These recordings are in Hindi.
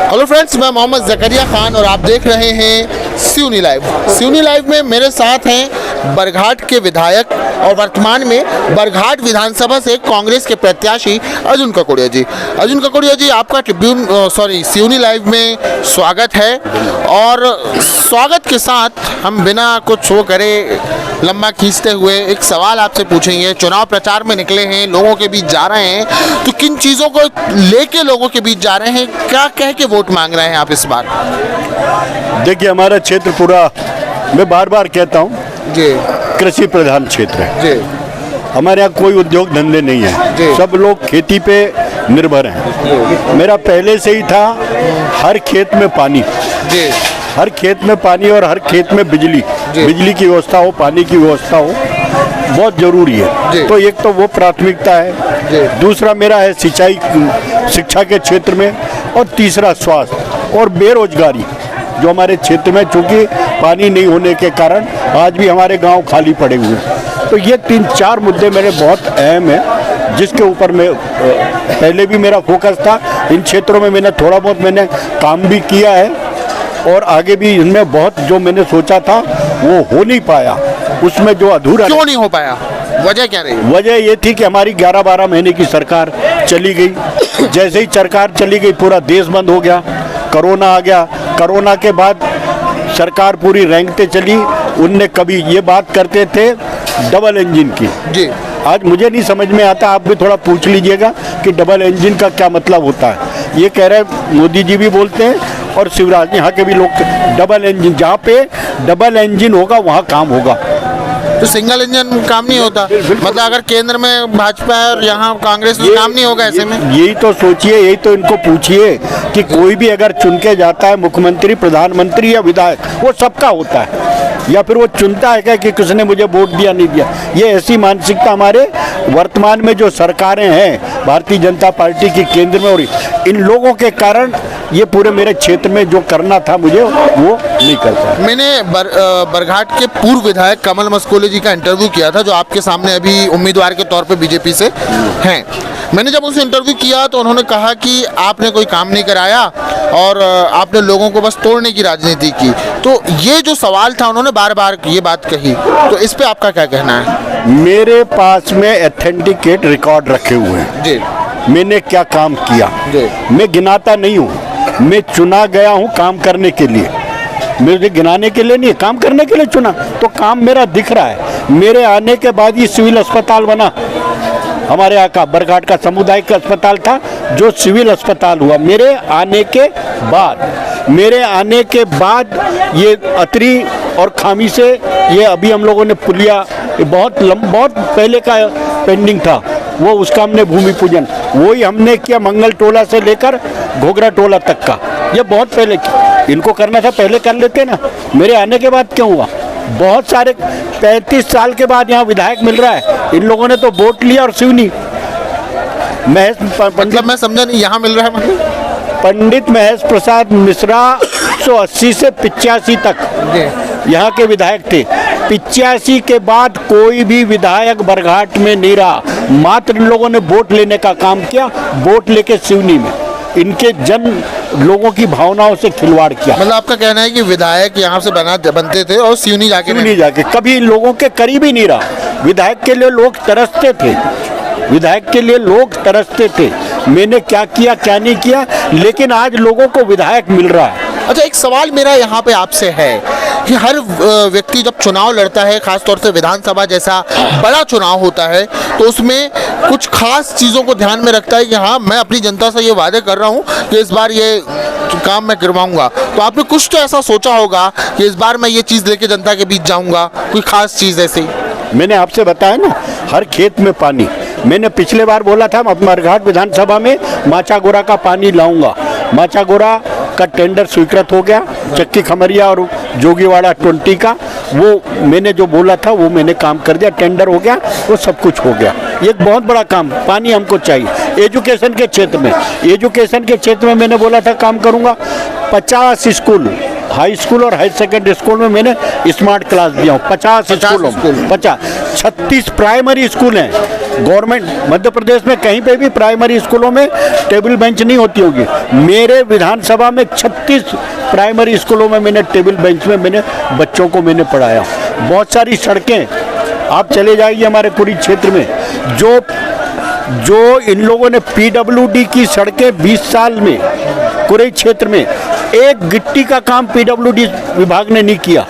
हेलो फ्रेंड्स, मैं मोहम्मद ज़करिया खान और आप देख रहे हैं सिवनी लाइव। सिवनी लाइव में मेरे साथ हैं बरघाट के विधायक और वर्तमान में बरघाट विधानसभा से कांग्रेस के प्रत्याशी अर्जुन ककोड़िया जी। अर्जुन ककोड़िया जी, आपका सिवनी लाइव में स्वागत है। और स्वागत के साथ हम बिना कुछ वो करे लंबा खींचते हुए एक सवाल आपसे पूछेंगे। चुनाव प्रचार में निकले हैं, लोगों के बीच जा रहे हैं, तो किन चीज़ों को लेके लोगों के बीच जा रहे हैं, क्या कह के वोट मांग रहे हैं आप इस बार? देखिए, हमारा क्षेत्र पूरा, मैं बार बार कहता हूँ जी, कृषि प्रधान क्षेत्र है जी। हमारे यहाँ कोई उद्योग धंधे नहीं है, सब लोग खेती पे निर्भर हैं। मेरा पहले से ही था हर खेत में पानी, जी, हर खेत में पानी और हर खेत में बिजली की व्यवस्था हो, पानी की व्यवस्था हो, बहुत जरूरी है। तो एक तो वो प्राथमिकता है, दूसरा मेरा है सिंचाई शिक्षा के क्षेत्र में, और तीसरा स्वास्थ्य और बेरोजगारी जो हमारे क्षेत्र में, चूंकि पानी नहीं होने के कारण आज भी हमारे गांव खाली पड़े हुए हैं। तो ये 3-4 मुद्दे मेरे बहुत अहम हैं, जिसके ऊपर मैं पहले भी मेरा फोकस था। इन क्षेत्रों में मैंने थोड़ा बहुत काम भी किया है और आगे भी इनमें बहुत जो मैंने सोचा था वो हो नहीं पाया। उसमें जो अधूरा, क्यों नहीं हो पाया, वजह क्या रही? वजह ये थी कि हमारी 11-12 महीने की सरकार चली गई। जैसे ही सरकार चली गई पूरा देश बंद हो गया, कोरोना आ गया। कोरोना के बाद सरकार पूरी रेंगते चली। उनने कभी ये बात करते थे डबल इंजन की जी। आज मुझे नहीं समझ में आता, आप भी थोड़ा पूछ लीजिएगा कि डबल इंजन का क्या मतलब होता है। ये कह रहे मोदी जी भी बोलते हैं और शिवराज, यहाँ के भी लोग, डबल इंजन, जहाँ पे डबल इंजन होगा वहाँ काम होगा। तो सिंगल इंजन काम नहीं होता, मतलब अगर केंद्र में भाजपा है और यहाँ कांग्रेस में काम नहीं होगा ऐसे में? यही तो सोचिए, यही तो इनको पूछिए कि कोई भी अगर चुन के जाता है मुख्यमंत्री, प्रधानमंत्री या विधायक, वो सबका होता है, या फिर वो चुनता है क्या कि किसने मुझे वोट दिया नहीं दिया। ये ऐसी मानसिकता हमारे वर्तमान में जो सरकारें हैं भारतीय जनता पार्टी की केंद्र में, और इन लोगों के कारण ये पूरे मेरे क्षेत्र में जो करना था मुझे वो नहीं करता। मैंने बरघाट के पूर्व विधायक कमल मस्कोले जी का इंटरव्यू किया था, जो आपके सामने अभी उम्मीदवार के तौर पे बीजेपी से हैं। मैंने जब उनसे इंटरव्यू किया तो उन्होंने कहा कि आपने कोई काम नहीं कराया और आपने लोगों को बस तोड़ने की राजनीति की। तो ये जो सवाल था, उन्होंने बार बार ये बात कही, तो इस पे आपका क्या कहना है? मेरे पास में एथेंटिकेट रिकॉर्ड रखे हुए हैं जी। मैंने क्या काम किया, मैं गिनाता नहीं हूँ। मैं चुना गया हूँ काम करने के लिए, मुझे गिनाने के लिए नहीं, काम करने के लिए चुना, तो काम मेरा दिख रहा है। मेरे आने के बाद ये सिविल अस्पताल बना, हमारे यहाँ का बरघाट का सामुदायिक अस्पताल था जो सिविल अस्पताल हुआ मेरे आने के बाद। मेरे आने के बाद ये अतरी और खामी से ये अभी हम लोगों ने पुलिया, बहुत पहले का पेंडिंग था वो, उसका हमने भूमि पूजन वही हमने किया, मंगल टोला से लेकर घोघरा टोला तक का, ये बहुत पहले इनको करना था, पहले कर लेते ना। मेरे आने के बाद क्यों हुआ? बहुत सारे 35 साल के बाद यहाँ विधायक मिल रहा है। इन लोगों ने तो वोट लिया और शिवनी महेश, मतलब मैं समझा नहीं, यहाँ मिल रहा है मतलब पंडित महेश प्रसाद मिश्रा 180 से 85 तक यहाँ के विधायक थे। 85 के बाद कोई भी विधायक बरघाट में नहीं रहा, मात्र इन लोगों ने वोट लेने का काम किया। वोट लेके सिवनी में इनके लोगों की भावनाओं से खिलवाड़ किया। मतलब आपका कहना है कि विधायक यहाँ से बनते थे और सिवनी जाके कभी इन लोगों के करीब ही नहीं रहा। विधायक के लिए लोग तरसते थे, विधायक के लिए लोग तरसते थे। मैंने क्या किया क्या नहीं किया, लेकिन आज लोगों को विधायक मिल रहा है। अच्छा, एक सवाल मेरा यहाँ पे आपसे है कि हर व्यक्ति जब चुनाव लड़ता है, खासतौर से विधानसभा जैसा बड़ा चुनाव होता है, तो उसमें कुछ खास चीज़ों को ध्यान में रखता है कि हाँ, मैं अपनी जनता से ये वादे कर रहा हूँ कि इस बार ये काम मैं करवाऊंगा। तो आपने कुछ तो ऐसा सोचा होगा कि इस बार मैं ये चीज़ लेके जनता के बीच जाऊँगा, कोई खास चीज़ ऐसी? मैंने आपसे बताया ना, हर खेत में पानी। मैंने पिछले बार बोला था बरघाट विधानसभा में माचागोरा का पानी लाऊंगा। माचागोरा का टेंडर स्वीकृत हो गया, चक्की खमरिया और जोगीवाड़ा 20 का, वो मैंने जो बोला था वो मैंने काम कर दिया, टेंडर हो गया, वो सब कुछ हो गया। ये एक बहुत बड़ा काम, पानी हमको चाहिए। एजुकेशन के क्षेत्र में मैंने बोला था काम करूंगा। 50 स्कूल, हाई स्कूल और हाई सेकेंडरी स्कूल में मैंने स्मार्ट क्लास दिया हूँ। 50 स्कूलों में 36 प्राइमरी स्कूल हैं गवर्नमेंट मध्य प्रदेश में कहीं पे भी प्राइमरी स्कूलों में टेबल बेंच नहीं होती होगी। मेरे विधानसभा में 36 प्राइमरी स्कूलों में मैंने टेबल बेंच में मैंने बच्चों को मैंने पढ़ाया। बहुत सारी सड़कें आप चले जाइए हमारे कुड़ी क्षेत्र में, जो इन लोगों ने PWD की सड़कें 20 साल में कुड़ी क्षेत्र में एक गिट्टी का काम PWD विभाग ने नहीं किया।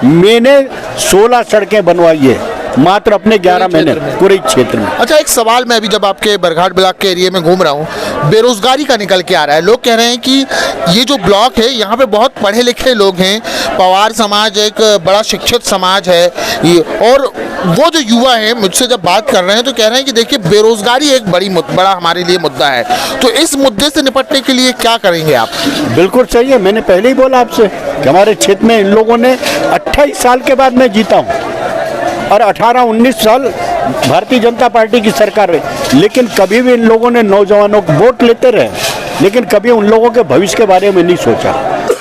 मैंने 16 सड़कें बनवाई है मात्र अपने 11 महीने पूरे क्षेत्र में। अच्छा, एक सवाल मैं अभी जब आपके बरघाट ब्लॉक के एरिया में घूम रहा हूँ, बेरोजगारी का निकल के आ रहा है। लोग कह रहे हैं कि ये जो ब्लॉक है यहाँ पे बहुत पढ़े लिखे लोग हैं, पवार समाज एक बड़ा शिक्षित समाज है ये, और वो जो युवा है मुझसे जब बात कर रहे हैं तो कह रहे हैं कि देखिए बेरोजगारी एक बड़ा हमारे लिए मुद्दा है। तो इस मुद्दे से निपटने के लिए क्या करेंगे आप? बिल्कुल सही है, मैंने पहले ही बोला आपसे कि हमारे क्षेत्र में इन लोगों ने 28 साल के बाद मैं जीता हूँ और 18-19 साल भारतीय जनता पार्टी की सरकार रही, लेकिन कभी भी इन लोगों ने नौजवानों को वोट लेते रहे, लेकिन कभी उन लोगों के भविष्य के बारे में नहीं सोचा,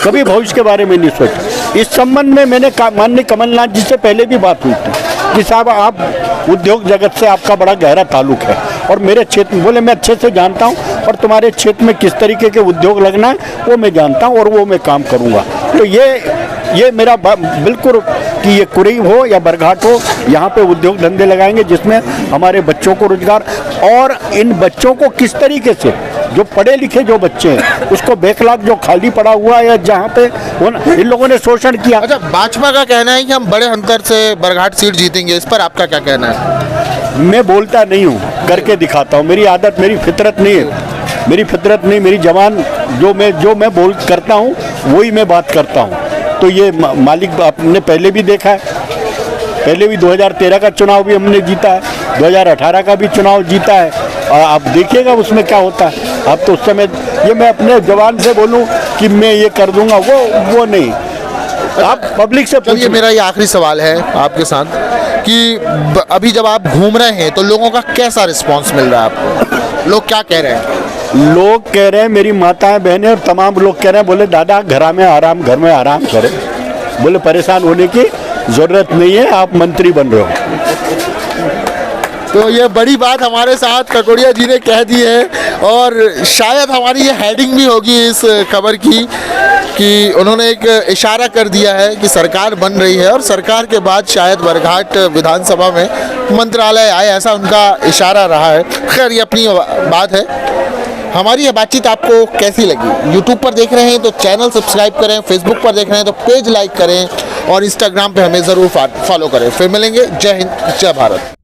कभी भविष्य के बारे में नहीं सोचा। इस संबंध में मैंने माननीय कमलनाथ जी से पहले भी बात हुई थी कि साहब आप उद्योग जगत से आपका बड़ा गहरा ताल्लुक है और मेरे क्षेत्र में बोले मैं अच्छे से जानता हूँ और तुम्हारे क्षेत्र में किस तरीके के उद्योग लगना है वो मैं जानता हूँ और वो मैं काम करूँगा। तो ये मेरा बिल्कुल कि ये कुरई हो या बरघाट हो, यहाँ पे उद्योग धंधे लगाएंगे जिसमें हमारे बच्चों को रोजगार, और इन बच्चों को किस तरीके से जो पढ़े लिखे जो बच्चे हैं उसको बैकलॉग जो खाली पड़ा हुआ है जहाँ पे इन लोगों ने शोषण किया। अच्छा, भाजपा का कहना है कि हम बड़े अंतर से बरघाट सीट जीतेंगे, इस पर आपका क्या कहना है? मैं बोलता नहीं हूँ, करके दिखाता हूँ। मेरी आदत, मेरी फितरत नहीं है, मेरी फितरत नहीं, मेरी जबान जो मैं बोल करता हूँ वही मैं बात करता हूँ। तो ये मालिक आपने पहले भी देखा है, पहले भी 2013 का चुनाव भी हमने जीता है, 2018 का भी चुनाव जीता है, और आप देखिएगा उसमें क्या होता है। आप तो उस समय ये मैं अपने जवान से बोलूं कि मैं ये कर दूंगा, वो नहीं। आप पब्लिक से चलिए, मेरा ये आखिरी सवाल है आपके साथ कि अभी जब आप घूम रहे हैं तो लोगों का कैसा रिस्पांस मिल रहा है आपको? लोग क्या कह रहे हैं? लोग कह रहे हैं, मेरी माताएं बहनें और तमाम लोग कह रहे हैं, बोले दादा घर में आराम करें, बोले परेशान होने की ज़रूरत नहीं है, आप मंत्री बन रहे हो। तो ये बड़ी बात हमारे साथ ककोड़िया जी ने कह दी है, और शायद हमारी ये हेडिंग भी होगी इस खबर की कि उन्होंने एक इशारा कर दिया है कि सरकार बन रही है और सरकार के बाद शायद बरघाट विधानसभा में मंत्रालय आए, ऐसा उनका इशारा रहा है। खैर, ये अपनी बात है। हमारी ये बातचीत आपको कैसी लगी? यूट्यूब पर देख रहे हैं तो चैनल सब्सक्राइब करें, फेसबुक पर देख रहे हैं तो पेज लाइक करें और इंस्टाग्राम पे हमें ज़रूर फॉलो करें। फिर मिलेंगे। जय हिंद, जय भारत।